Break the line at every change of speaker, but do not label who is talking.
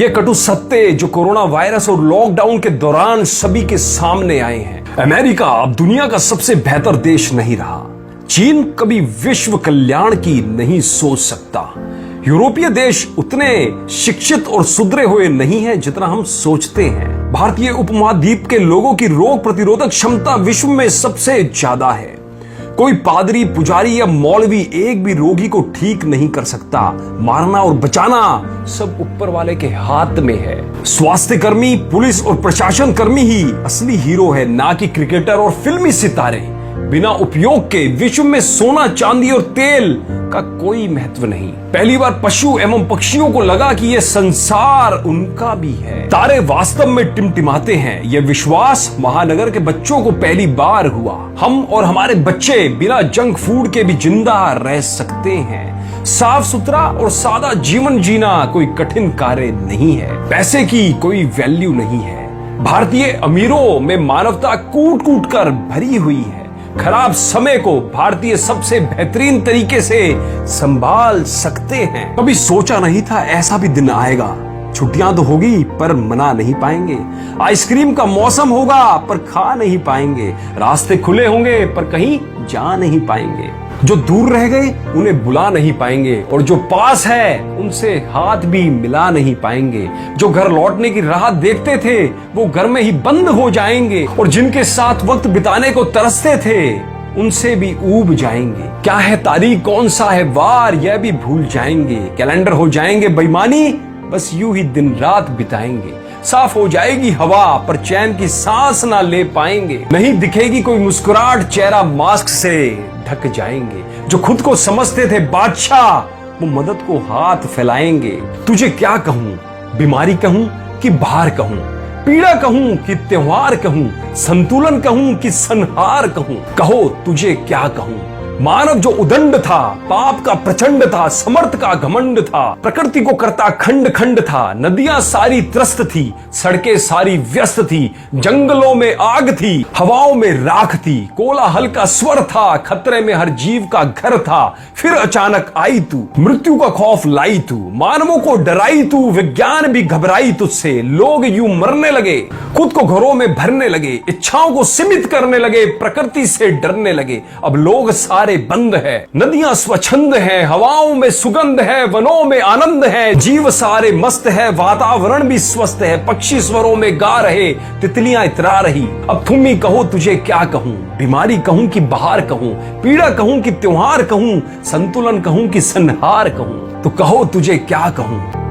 ये कटु सत्य जो कोरोना वायरस और लॉकडाउन के दौरान सभी के सामने आए हैं। अमेरिका अब दुनिया का सबसे बेहतर देश नहीं रहा। चीन कभी विश्व कल्याण की नहीं सोच सकता। यूरोपीय देश उतने शिक्षित और सुधरे हुए नहीं हैं जितना हम सोचते हैं। भारतीय उपमहाद्वीप के लोगों की रोग प्रतिरोधक क्षमता विश्व में सबसे ज्यादा है। कोई पादरी, पुजारी या मौलवी एक भी रोगी को ठीक नहीं कर सकता। मारना और बचाना सब ऊपर वाले के हाथ में है। स्वास्थ्य कर्मी, पुलिस और प्रशासन कर्मी ही असली हीरो है, ना कि क्रिकेटर और फिल्मी सितारे। बिना उपयोग के विश्व में सोना, चांदी और तेल का कोई महत्व नहीं। पहली बार पशु एवं पक्षियों को लगा कि यह संसार उनका भी है। तारे वास्तव में टिमटिमाते हैं, यह विश्वास महानगर के बच्चों को पहली बार हुआ। हम और हमारे बच्चे बिना जंक फूड के भी जिंदा रह सकते हैं। साफ सुथरा और सादा जीवन जीना कोई कठिन कार्य नहीं है। पैसे की कोई वैल्यू नहीं है। भारतीय अमीरों में मानवता कूट कूट कर भरी हुई है। खराब समय को भारतीय सबसे बेहतरीन तरीके से संभाल सकते हैं। कभी सोचा नहीं था ऐसा भी दिन आएगा। छुट्टियां तो होगी पर मना नहीं पाएंगे। आइसक्रीम का मौसम होगा पर खा नहीं पाएंगे। रास्ते खुले होंगे पर कहीं जा नहीं पाएंगे। जो दूर रह गए उन्हें बुला नहीं पाएंगे और जो पास है उनसे हाथ भी मिला नहीं पाएंगे। जो घर लौटने की राह देखते थे वो घर में ही बंद हो जाएंगे और जिनके साथ वक्त बिताने को तरसते थे उनसे भी ऊब जाएंगे। क्या है तारीख, कौन सा है वार, यह भी भूल जाएंगे। कैलेंडर हो जाएंगे बेईमानी, बस यूं ही दिन रात बिताएंगे। साफ हो जाएगी हवा पर चैन की सांस ना ले पाएंगे। नहीं दिखेगी कोई मुस्कुराहट, चेहरा मास्क से ढक जाएंगे। जो खुद को समझते थे बादशाह वो मदद को हाथ फैलाएंगे। तुझे क्या कहूं, बीमारी कहूं कि बाहर कहूं, पीड़ा कहूं कि त्योहार कहूं, संतुलन कहूं कि संहार कहूं, कहो तुझे क्या कहूं। मानव जो उदंड था, पाप का प्रचंड था, समर्थ का घमंड था, प्रकृति को करता खंड खंड था। नदियां सारी त्रस्त थी, सड़कें सारी व्यस्त थी, जंगलों में आग थी, हवाओं में राख थी, कोलाहल का स्वर था, खतरे में हर जीव का घर था। फिर अचानक आई तू, मृत्यु का खौफ लाई तू, मानवों को डराई तू, विज्ञान भी घबराई तुझसे। लोग यूं मरने लगे, खुद को घरों में भरने लगे, इच्छाओं को सीमित करने लगे, प्रकृति से डरने लगे। अब लोग सारे बंद है, नदियां स्वच्छंद है, हवाओं में सुगंध है, वनों में आनंद है, जीव सारे मस्त है, वातावरण भी स्वस्थ है, पक्षी स्वरों में गा रहे, तितलियां इतरा रही। अब तुम ही कहो तुझे क्या कहूं, बीमारी कहूं कि बाहर कहूं, पीड़ा कहूं कि त्योहार कहूं, संतुलन कहूं कि संहार कहूं, तो कहो तुझे क्या कहूं।